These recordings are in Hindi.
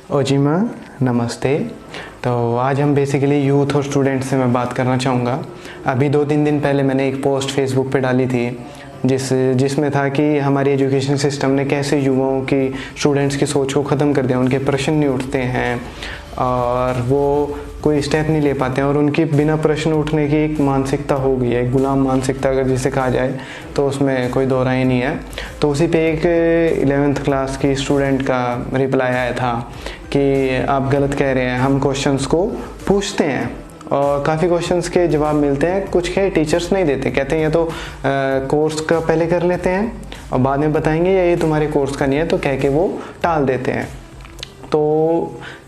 ओजिमा नमस्ते। तो आज हम बेसिकली यूथ और स्टूडेंट्स से मैं बात करना चाहूँगा। अभी 2-3 दिन पहले मैंने एक पोस्ट फेसबुक पे डाली थी जिसमें था कि हमारी एजुकेशन सिस्टम ने कैसे युवाओं की, स्टूडेंट्स की सोच को ख़त्म कर दिया। उनके प्रश्न नहीं उठते हैं और वो कोई स्टेप नहीं ले पाते हैं और उनकी बिना प्रश्न उठने की एक मानसिकता हो गई है, एक गुलाम मानसिकता अगर जिसे कहा जाए तो उसमें कोई दो राय नहीं है। तो उसी पे एक 11th क्लास की स्टूडेंट का रिप्लाई आया था कि आप गलत कह रहे हैं, हम क्वेश्चंस को पूछते हैं और काफ़ी क्वेश्चंस के जवाब मिलते हैं, कुछ के टीचर्स नहीं देते, कहते हैं ये तो कोर्स का पहले कर लेते हैं और बाद में बताएंगे या ये तुम्हारे कोर्स का नहीं है, तो कह के वो टाल देते हैं। तो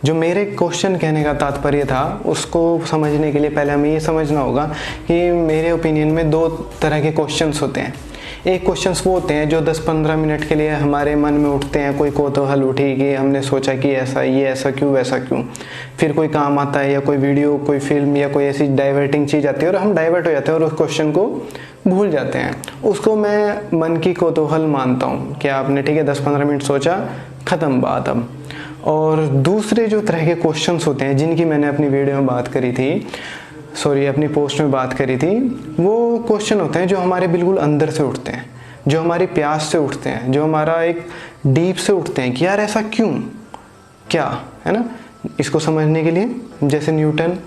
जो मेरे क्वेश्चन कहने का तात्पर्य था उसको समझने के लिए पहले हमें ये समझना होगा कि मेरे ओपिनियन में 2 तरह के क्वेश्चंस होते हैं। एक क्वेश्चंस वो होते हैं जो 10-15 मिनट के लिए हमारे मन में उठते हैं, कोई कौतूहल उठी कि हमने सोचा कि ऐसा, ये ऐसा क्यों, वैसा क्यों, फिर कोई काम आता है या कोई वीडियो, कोई फिल्म या कोई ऐसी डाइवर्टिंग चीज़ आती है और हम डाइवर्ट हो जाते हैं और उस क्वेश्चन को भूल जाते हैं। उसको मैं मन की कौतूहल मानता हूँ कि आपने ठीक है 10-15 मिनट सोचा, ख़त्म बात अब। और दूसरे जो तरह के क्वेश्चंस होते हैं जिनकी मैंने अपनी वीडियो में बात करी थी, अपनी पोस्ट में बात करी थी, वो क्वेश्चन होते हैं जो हमारे बिल्कुल अंदर से उठते हैं, जो हमारी प्यास से उठते हैं, जो हमारा एक डीप से उठते हैं कि यार ऐसा क्यों, क्या है ना। इसको समझने के लिए जैसे न्यूटन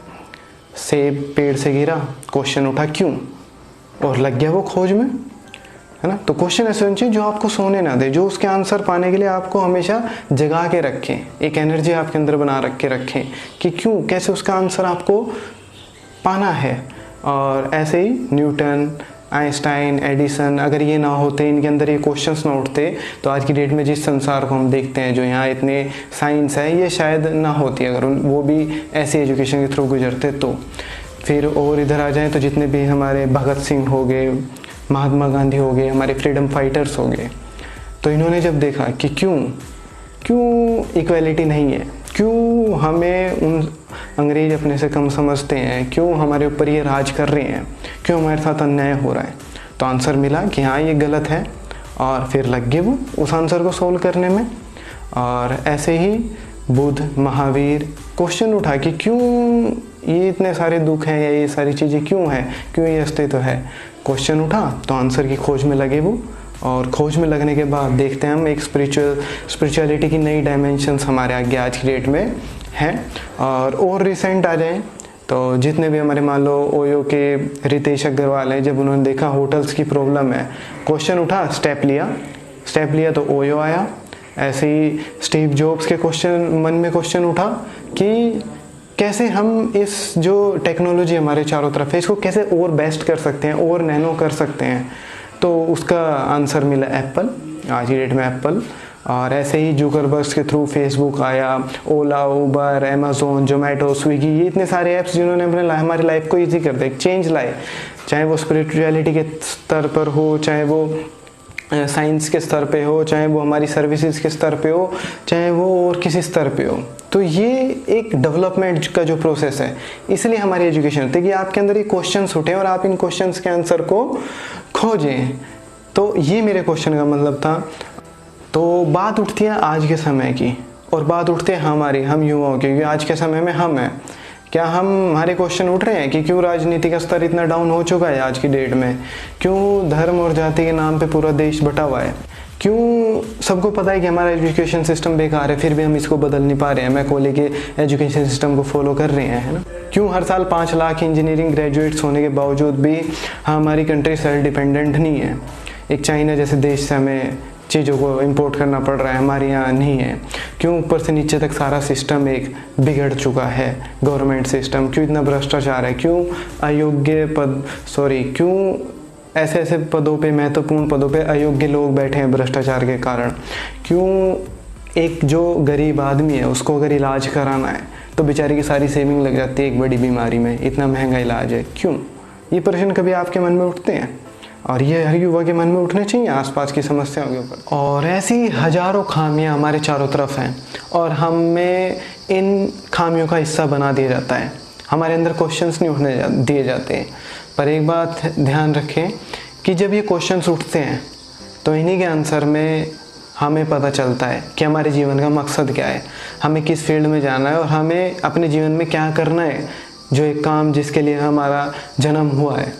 सेब पेड़ से गिरा, क्वेश्चन उठा क्यों, और लग गया वो खोज में, है ना। तो क्वेश्चन ऐसे होने चाहिए जो आपको सोने ना दे, जो उसके आंसर पाने के लिए आपको हमेशा जगा के रखें, एक एनर्जी आपके अंदर बना के रखें कि क्यों, कैसे उसका आंसर आपको पाना है। और ऐसे ही न्यूटन, आइंस्टाइन, एडिसन, अगर ये ना होते, इनके अंदर ये क्वेश्चंस ना उठते, तो आज की डेट में जिस संसार को हम देखते हैं, जो यहाँ इतने साइंस है, ये शायद ना होती अगर वो भी ऐसी एजुकेशन के थ्रू गुजरते। तो फिर और इधर आ जाएँ तो जितने भी हमारे भगत सिंह हो गए, महात्मा गांधी हो गए, हमारे फ्रीडम फाइटर्स हो गए, तो इन्होंने जब देखा कि क्यों इक्वालिटी नहीं है, क्यों हमें उन अंग्रेज अपने से कम समझते हैं, क्यों हमारे ऊपर ये राज कर रहे हैं, क्यों हमारे साथ अन्याय हो रहा है, तो आंसर मिला कि हाँ ये गलत है और फिर लग गए वो उस आंसर को सोल्व करने में। और ऐसे ही बुद्ध, महावीर क्वेश्चन उठा कि क्यों ये इतने सारे दुख हैं या ये सारी चीज़ें क्यों हैं, क्यों ये अस्तित्व है, क्वेश्चन उठा तो आंसर की खोज में लगे वो। और खोज में लगने के बाद देखते हैं हम एक स्पिरिचुअलिटी की नई डायमेंशंस हमारे आगे आज की डेट में हैं। और रिसेंट आ जाएं तो जितने भी हमारे मान लो ओयो के रितेश अग्रवाल हैं, जब उन्होंने देखा होटल्स की प्रॉब्लम है, क्वेश्चन उठा, स्टेप लिया तो ओयो आया। ऐसे ही स्टीव जॉब्स के मन में क्वेश्चन उठा कि कैसे हम इस जो टेक्नोलॉजी हमारे चारों तरफ है इसको कैसे और बेस्ट कर सकते हैं, और नैनो कर सकते हैं, तो उसका आंसर मिला एप्पल, आज की डेट में एप्पल। और ऐसे ही जुकरबर्ग के थ्रू फेसबुक आया, ओला, उबर, अमेज़न, जोमेटो, स्विगी, ये इतने सारे ऐप्स जिन्होंने हमारी लाइफ को ईजी कर दिया, एक चेंज लाए, चाहे वो स्पिरिचुअलिटी के स्तर पर हो, चाहे वो साइंस के स्तर पे हो, चाहे वो हमारी सर्विसेज के स्तर पे हो, चाहे वो और किसी स्तर पे हो। तो ये एक डेवलपमेंट का जो प्रोसेस है, इसलिए हमारी एजुकेशन होती है कि आपके अंदर ये क्वेश्चंस उठे और आप इन क्वेश्चंस के आंसर को खोजें। तो ये मेरे क्वेश्चन का मतलब था। तो बात उठती है आज के समय की और बात उठती है हम युवाओं की, क्योंकि आज के समय में हम हैं, क्या हमारे क्वेश्चन उठ रहे हैं कि क्यों राजनीति का स्तर इतना डाउन हो चुका है आज की डेट में, क्यों धर्म और जाति के नाम पे पूरा देश बटा हुआ है, क्यों सबको पता है कि हमारा एजुकेशन सिस्टम बेकार है फिर भी हम इसको बदल नहीं पा रहे हैं, मैकॉले के एजुकेशन सिस्टम को फॉलो कर रहे हैं, है ना। क्यों हर साल 5 लाख इंजीनियरिंग ग्रेजुएट्स होने के बावजूद भी हमारी कंट्री सेल्फ डिपेंडेंट नहीं है, एक चाइना जैसे देश से हमें चीज़ों को इंपोर्ट करना पड़ रहा है, हमारे यहाँ नहीं है। क्यों ऊपर से नीचे तक सारा सिस्टम एक बिगड़ चुका है, गवर्नमेंट सिस्टम, क्यों इतना भ्रष्टाचार है, क्यों क्यों ऐसे पदों पे, महत्वपूर्ण पदों पे अयोग्य लोग बैठे हैं भ्रष्टाचार के कारण, क्यों एक जो गरीब आदमी है उसको अगर इलाज कराना है तो बेचारे की सारी सेविंग लग जाती है एक बड़ी बीमारी में, इतना महंगा इलाज है, क्यों। ये प्रश्न कभी आपके मन में उठते हैं और ये हर युवा के मन में उठने चाहिए आसपास की समस्याओं के ऊपर। और ऐसी हजारों खामियां हमारे चारों तरफ हैं और हमें इन खामियों का हिस्सा बना दिया जाता है, हमारे अंदर क्वेश्चंस नहीं उठने दिए जाते। पर एक बात ध्यान रखें कि जब ये क्वेश्चंस उठते हैं तो इन्हीं के आंसर में हमें पता चलता है कि हमारे जीवन का मकसद क्या है, हमें किस फील्ड में जाना है और हमें अपने जीवन में क्या करना है, जो एक काम जिसके लिए हमारा जन्म हुआ है।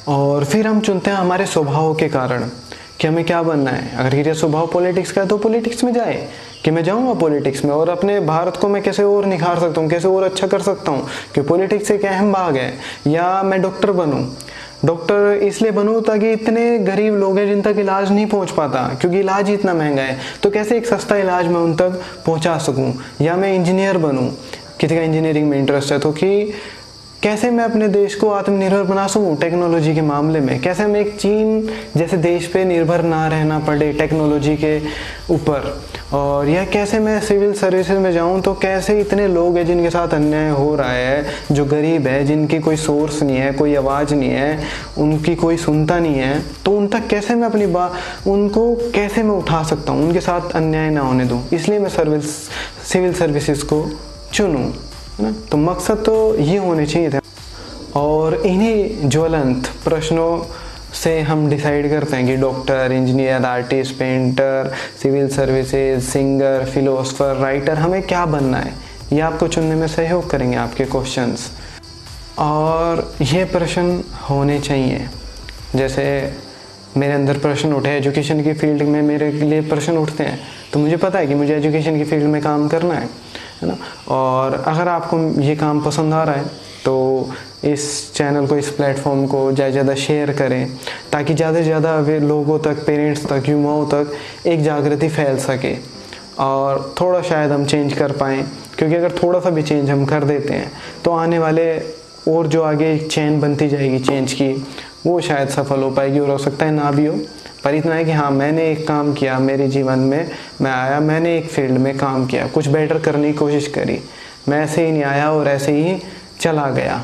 और फिर हम चुनते हैं हमारे स्वभाव के कारण कि हमें क्या बनना है। अगर ये स्वभाव पॉलिटिक्स का है तो पॉलिटिक्स में जाए, कि मैं जाऊंगा पॉलिटिक्स में और अपने भारत को मैं कैसे और निखार सकता हूँ, कैसे और अच्छा कर सकता हूँ, कि पॉलिटिक्स एक अहम भाग है। या मैं डॉक्टर बनूँ, डॉक्टर इसलिए बनूँ ताकि इतने गरीब लोग हैं जिन तक इलाज नहीं पहुँच पाता, क्योंकि इलाज ही इतना महंगा है, तो कैसे एक सस्ता इलाज मैं उन तक पहुँचा सकूँ। या मैं इंजीनियर बनूँ, किसी का इंजीनियरिंग में इंटरेस्ट है तो कि कैसे मैं अपने देश को आत्मनिर्भर बना सकूँ टेक्नोलॉजी के मामले में, कैसे हम एक चीन जैसे देश पे निर्भर ना रहना पड़े टेक्नोलॉजी के ऊपर। और यह कैसे मैं सिविल सर्विसेज में जाऊं तो कैसे इतने लोग हैं जिनके साथ अन्याय हो रहा है, जो गरीब है, जिनकी कोई सोर्स नहीं है, कोई आवाज़ नहीं है, उनकी कोई सुनता नहीं है, तो उन तक कैसे मैं अपनी बात, उनको कैसे मैं उठा सकता हूँ, उनके साथ अन्याय ना होने दूँ। इसलिए मैं सिविल सर्विसेज को चुनूँ, है ना। तो मकसद तो ये होने चाहिए थे। और इन्हीं ज्वलंत प्रश्नों से हम डिसाइड करते हैं कि doctor, engineer, artist, painter, civil services, singer, philosopher, writer, हमें क्या बनना है। ये आपको चुनने में सहयोग करेंगे आपके क्वेश्चंस। और ये प्रश्न होने चाहिए, जैसे मेरे अंदर प्रश्न उठे, एजुकेशन की फील्ड में मेरे लिए प्रश्न उठते हैं, तो मुझे पता है कि मुझे एजुकेशन की फील्ड में काम करना है ना। और अगर आपको ये काम पसंद आ रहा है तो इस चैनल को, इस प्लेटफॉर्म को ज़्यादा से ज़्यादा शेयर करें, ताकि ज़्यादा से ज़्यादा लोगों तक, पेरेंट्स तक, युवाओं तक एक जागृति फैल सके और थोड़ा शायद हम चेंज कर पाएँ। क्योंकि अगर थोड़ा सा भी चेंज हम कर देते हैं तो आने वाले और जो आगे एक चेन बनती जाएगी चेंज की, वो शायद सफल हो पाएगी और हो सकता है ना भी हो। पर इतना है कि हाँ, मैंने एक काम किया, मेरे जीवन में मैं आया, मैंने एक फील्ड में काम किया, कुछ बेटर करने की कोशिश करी, मैं ऐसे ही नहीं आया और ऐसे ही चला गया।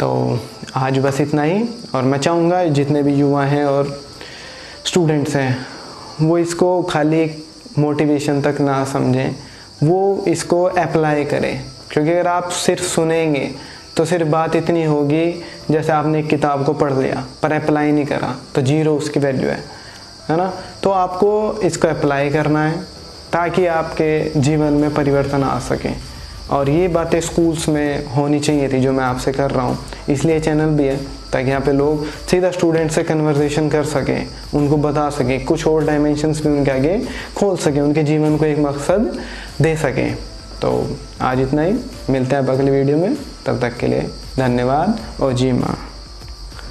तो आज बस इतना ही। और मैं चाहूँगा जितने भी युवा हैं और स्टूडेंट्स हैं वो इसको खाली एक मोटिवेशन तक ना समझें, वो इसको अप्लाई करें। क्योंकि अगर आप सिर्फ सुनेंगे तो सिर्फ बात इतनी होगी जैसे आपने एक किताब को पढ़ लिया पर अप्लाई नहीं करा, तो जीरो उसकी वैल्यू है ना। तो आपको इसको अप्लाई करना है ताकि आपके जीवन में परिवर्तन आ सके। और ये बातें स्कूल्स में होनी चाहिए थी जो मैं आपसे कर रहा हूँ, इसलिए चैनल भी है ताकि यहाँ पे लोग सीधा स्टूडेंट से कन्वर्सेशन कर सकें, उनको बता सकें, कुछ और डायमेंशंस भी उनके आगे खोल सकें, उनके जीवन को एक मकसद दे सकें। तो आज इतना ही, मिलते हैं अब अगली वीडियो में, तब तक के लिए धन्यवाद और जी माँ।